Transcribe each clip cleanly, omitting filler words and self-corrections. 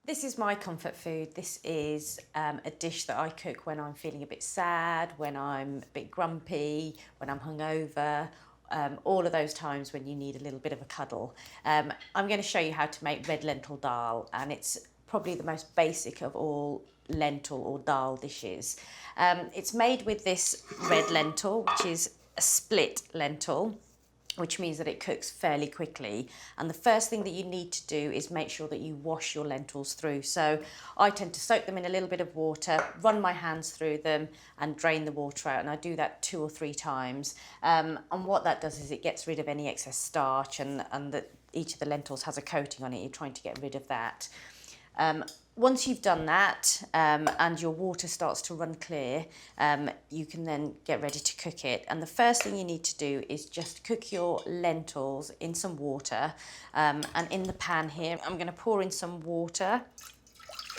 This is my comfort food. This is a dish that I cook when I'm feeling a bit sad, when I'm a bit grumpy, when I'm hungover, all of those times when you need a little bit of a cuddle. I'm going to show you how to make red lentil dal, and it's probably the most basic of all lentil or dal dishes. It's made with this red lentil, which is a split lentil, which means that it cooks fairly quickly. And the first thing that you need to do is make sure that you wash your lentils through. So I tend to soak them in a little bit of water, run my hands through them and drain the water out. And I do that 2 or 3 times. And what that does is it gets rid of any excess starch, and that each of the lentils has a coating on it. You're trying to get rid of that. Once you've done that and your water starts to run clear, you can then get ready to cook it. And the first thing you need to do is just cook your lentils in some water. And in the pan here, I'm going to pour in some water,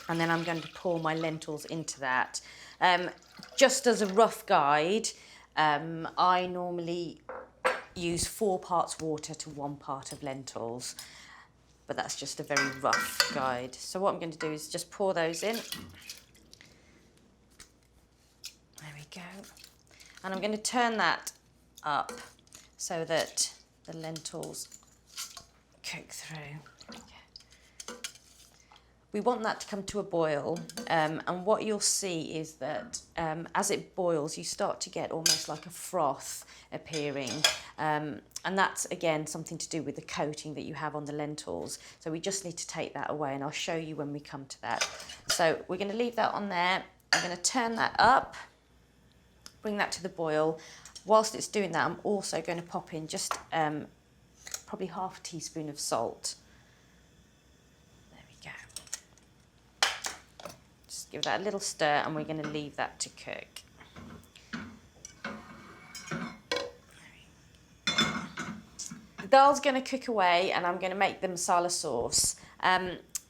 and then I'm going to pour my lentils into that. Just as a rough guide, I normally use 4 parts water to 1 part of lentils. But that's just a very rough guide. So what I'm going to do is just pour those in. There we go. And I'm going to turn that up so that the lentils cook through. There we go. We want that to come to a boil, and what you'll see is that as it boils, you start to get almost like a froth appearing. And that's, again, something to do with the coating that you have on the lentils. So we just need to take that away, and I'll show you when we come to that. So we're going to leave that on there. I'm going to turn that up, bring that to the boil. Whilst it's doing that, I'm also going to pop in just probably half a teaspoon of salt. There we go. Just give that a little stir, and we're going to leave that to cook. The dal's going to cook away, and I'm going to make the masala sauce.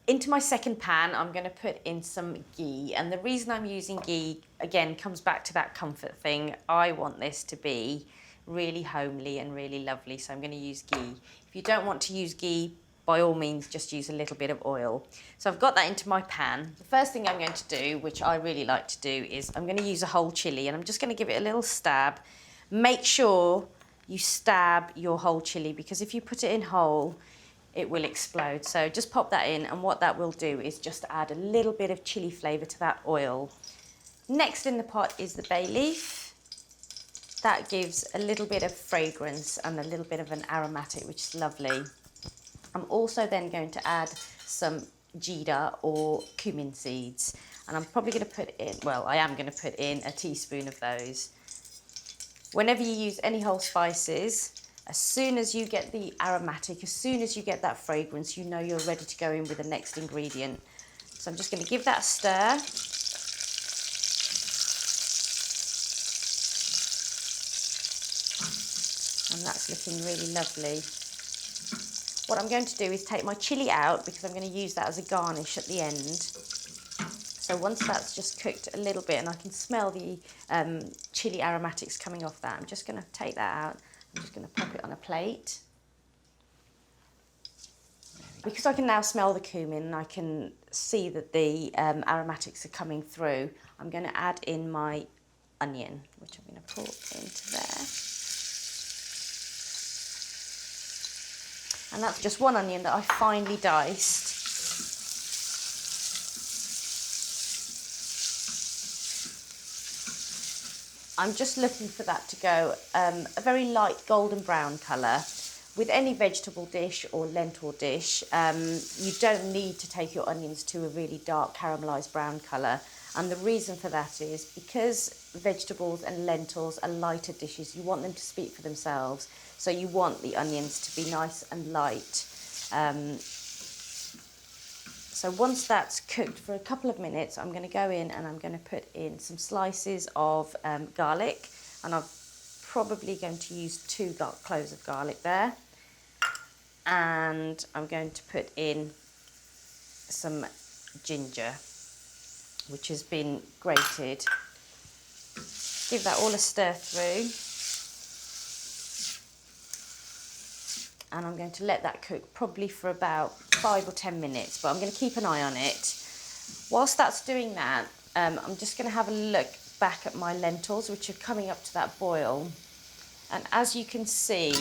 Into my second pan, I'm going to put in some ghee. And the reason I'm using ghee, again, comes back to that comfort thing. I want this to be really homely and really lovely, so I'm going to use ghee. If you don't want to use ghee, by all means, just use a little bit of oil. So I've got that into my pan. The first thing I'm going to do, which I really like to do, is I'm going to use a whole chilli, and I'm just going to give it a little stab. Make sure you stab your whole chilli, because if you put it in whole, it will explode. So just pop that in, and what that will do is just add a little bit of chilli flavour to that oil. Next in the pot is the bay leaf. That gives a little bit of fragrance and a little bit of an aromatic, which is lovely. I'm also then going to add some Ghotra or cumin seeds, and I'm probably going to put in, well, I am going to put in a teaspoon of those. Whenever you use any whole spices, as soon as you get the aromatic, as soon as you get that fragrance, you know you're ready to go in with the next ingredient. So I'm just going to give that a stir. And that's looking really lovely. What I'm going to do is take my chilli out, because I'm going to use that as a garnish at the end. So once that's just cooked a little bit, and I can smell the chilli aromatics coming off that, I'm just going to take that out. I'm just going to pop it on a plate. Because I can now smell the cumin, and I can see that the aromatics are coming through, I'm going to add in my onion, which I'm going to pour into there. And that's just one onion that I finely diced. I'm just looking for that to go a very light golden brown colour. With any vegetable dish or lentil dish, you don't need to take your onions to a really dark caramelised brown colour. And the reason for that is because vegetables and lentils are lighter dishes, you want them to speak for themselves. So you want the onions to be nice and light. So once that's cooked for a couple of minutes, I'm going to go in and I'm going to put in some slices of garlic, and I'm probably going to use 2 cloves of garlic there. And I'm going to put in some ginger, which has been grated. Give that all a stir through. and I'm going to let that cook probably for about 5 or 10 minutes, but I'm going to keep an eye on it. Whilst that's doing that, I'm just going to have a look back at my lentils, which are coming up to that boil. And as you can see,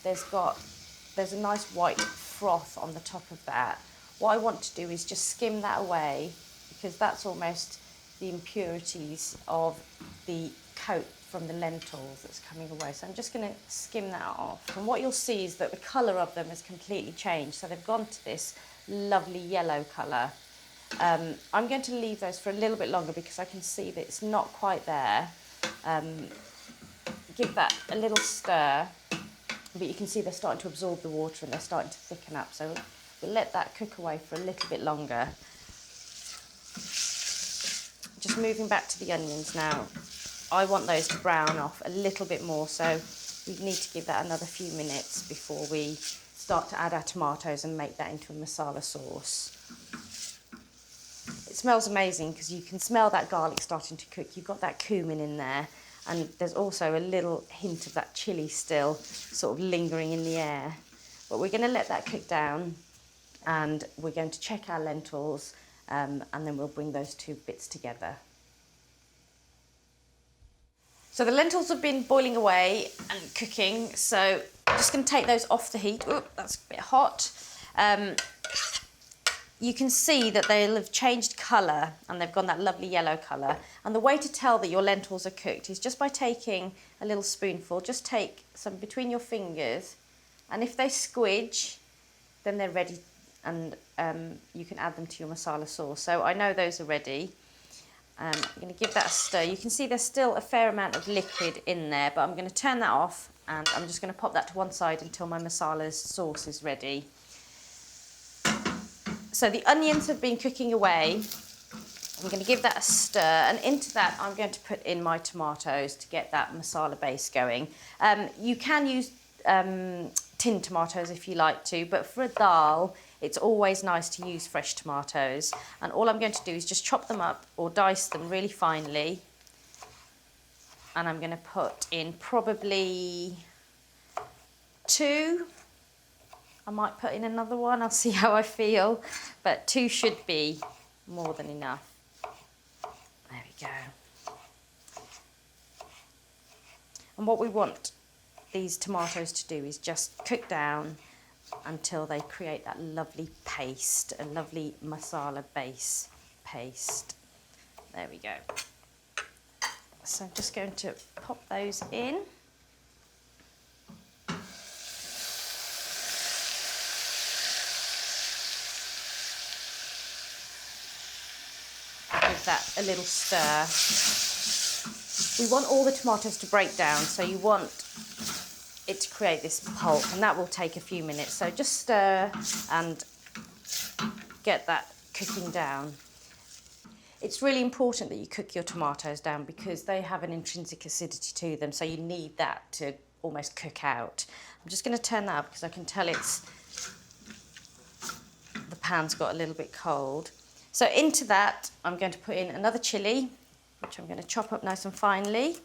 there's a nice white froth on the top of that. What I want to do is just skim that away, because that's almost the impurities of the coat from the lentils that's coming away. So I'm just going to skim that off. And what you'll see is that the colour of them has completely changed. So they've gone to this lovely yellow colour. I'm going to leave those for a little bit longer because I can see that it's not quite there. Give that a little stir, but you can see they're starting to absorb the water and they're starting to thicken up. So we'll let that cook away for a little bit longer. Just moving back to the onions now. I want those to brown off a little bit more, so we need to give that another few minutes before we start to add our tomatoes and make that into a masala sauce. It smells amazing because you can smell that garlic starting to cook. You've got that cumin in there, and there's also a little hint of that chilli still sort of lingering in the air. But we're going to let that cook down, and we're going to check our lentils, and then we'll bring those two bits together. So the lentils have been boiling away and cooking, so I'm just going to take those off the heat. Oop, that's a bit hot. You can see that they'll have changed colour and they've gone that lovely yellow colour. And the way to tell that your lentils are cooked is just by taking a little spoonful. Just take some between your fingers, and if they squidge, then they're ready, and you can add them to your masala sauce. So I know those are ready. I'm going to give that a stir. You can see there's still a fair amount of liquid in there, but I'm going to turn that off, and I'm just going to pop that to one side until my masala sauce is ready. So the onions have been cooking away. I'm going to give that a stir, and into that I'm going to put in my tomatoes to get that masala base going. You can use tinned tomatoes if you like to, but for a dal it's always nice to use fresh tomatoes. And all I'm going to do is just chop them up or dice them really finely, and I'm going to put in probably 2. I might put in another one, I'll see how I feel, but 2 should be more than enough. There we go. And what we want these tomatoes to do is just cook down until they create that lovely paste, a lovely masala base paste. There we go. So I'm just going to pop those in. Give that a little stir. We want all the tomatoes to break down, so you want it to create this pulp, and that will take a few minutes. So just stir and get that cooking down. It's really important that you cook your tomatoes down because they have an intrinsic acidity to them, so you need that to almost cook out. I'm just going to turn that up because I can tell the pan's got a little bit cold. So into that I'm going to put in another chilli, which I'm going to chop up nice and finely.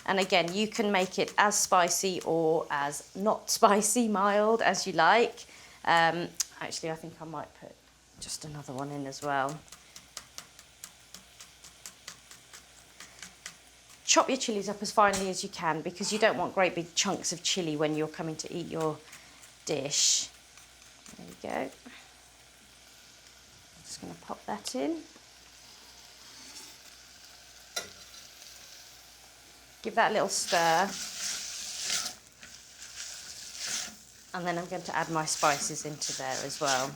And again, you can make it as spicy or as not spicy, mild, as you like. Actually, I think I might put just another one in as well. Chop your chilies up as finely as you can because you don't want great big chunks of chilli when you're coming to eat your dish. There we go. I'm just going to pop that in. Give that a little stir, and then I'm going to add my spices into there as well.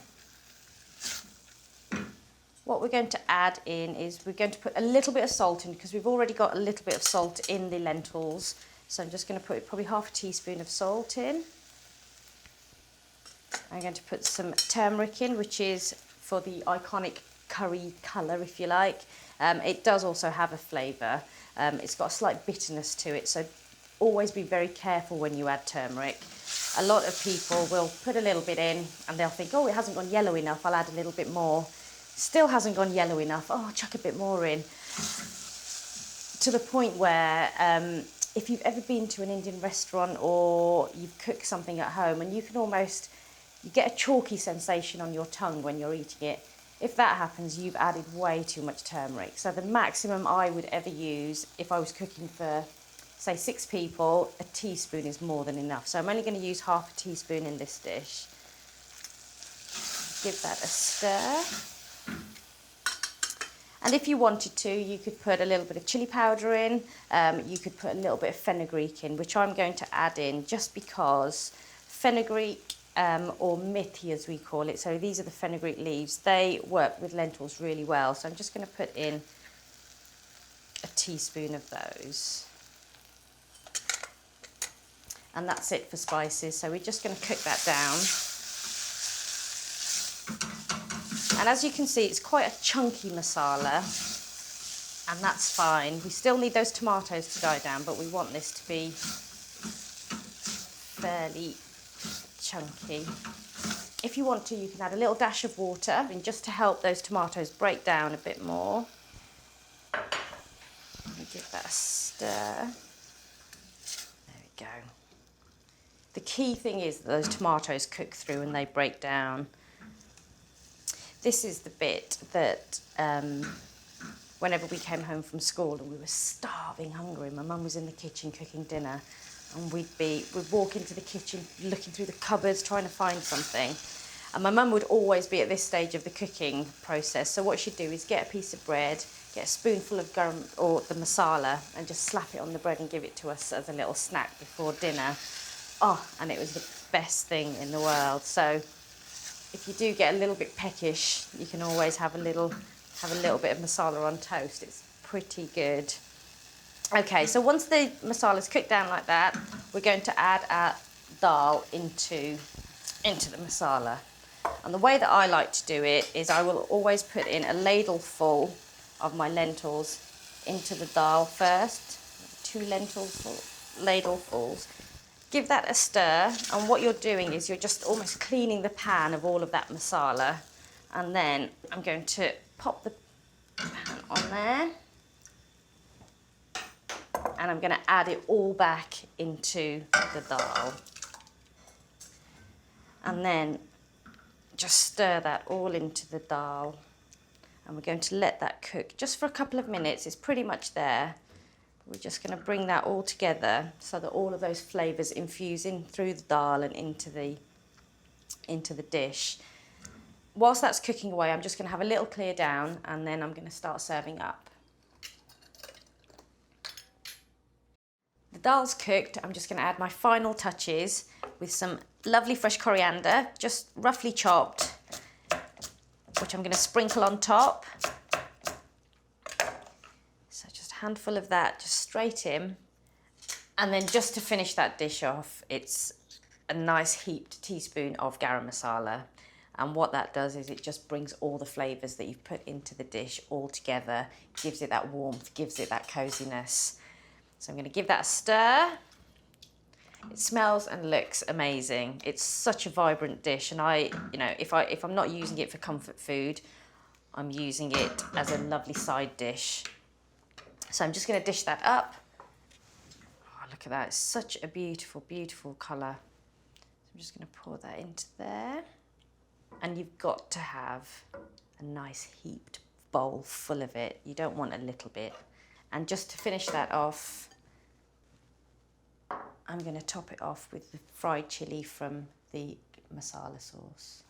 What we're going to add in is we're going to put a little bit of salt in because we've already got a little bit of salt in the lentils. So I'm just going to put probably half a teaspoon of salt in. I'm going to put some turmeric in, which is for the iconic curry colour, if you like. It does also have a flavour. It's got a slight bitterness to it, so always be very careful when you add turmeric. A lot of people will put a little bit in and they'll think, oh, it hasn't gone yellow enough, I'll add a little bit more. Still hasn't gone yellow enough, oh, I'll chuck a bit more in. To the point where if you've ever been to an Indian restaurant or you've cooked something at home and you get a chalky sensation on your tongue when you're eating it. If that happens, you've added way too much turmeric. So the maximum I would ever use if I was cooking for, say, 6 people, a teaspoon is more than enough. So I'm only going to use half a teaspoon in this dish. Give that a stir. And if you wanted to, you could put a little bit of chili powder in. You could put a little bit of fenugreek in, which I'm going to add in just because fenugreek, or methi as we call it, so these are the fenugreek leaves, they work with lentils really well. So I'm just going to put in a teaspoon of those. And that's it for spices, so we're just going to cook that down. And as you can see, it's quite a chunky masala, and that's fine. We still need those tomatoes to die down, but we want this to be fairly chunky. If you want to, you can add a little dash of water in just to help those tomatoes break down a bit more. And give that a stir. There we go. The key thing is that those tomatoes cook through and they break down. This is the bit that whenever we came home from school and we were starving hungry, my mum was in the kitchen cooking dinner, and we'd walk into the kitchen looking through the cupboards trying to find something. And my mum would always be at this stage of the cooking process. So what she'd do is get a piece of bread, get a spoonful of garam or the masala, and just slap it on the bread and give it to us as a little snack before dinner. Oh, and it was the best thing in the world. So if you do get a little bit peckish, you can always have a little bit of masala on toast. It's pretty good. Okay, so once the masala's cooked down like that, we're going to add our dal into the masala. And the way that I like to do it is I will always put in a ladleful of my lentils into the dal first, 2 ladlefuls. Give that a stir, and what you're doing is you're just almost cleaning the pan of all of that masala. And then I'm going to pop the pan on there, and I'm going to add it all back into the dal. And then just stir that all into the dal. And we're going to let that cook just for a couple of minutes. It's pretty much there. We're just going to bring that all together so that all of those flavours infuse in through the dal and into the dish. Whilst that's cooking away, I'm just going to have a little clear down, and then I'm going to start serving up. The dal's cooked. I'm just going to add my final touches with some lovely fresh coriander, just roughly chopped, which I'm going to sprinkle on top. So just a handful of that, just straight in. And then just to finish that dish off, it's a nice heaped teaspoon of garam masala. And what that does is it just brings all the flavours that you've put into the dish all together, gives it that warmth, gives it that coziness. So I'm going to give that a stir. It smells and looks amazing. It's such a vibrant dish, and if I'm not using it for comfort food, I'm using it as a lovely side dish. So I'm just going to dish that up. Oh, look at that. It's such a beautiful, beautiful colour. So I'm just going to pour that into there. And you've got to have a nice heaped bowl full of it. You don't want a little bit. And just to finish that off, I'm going to top it off with the fried chilli from the masala sauce.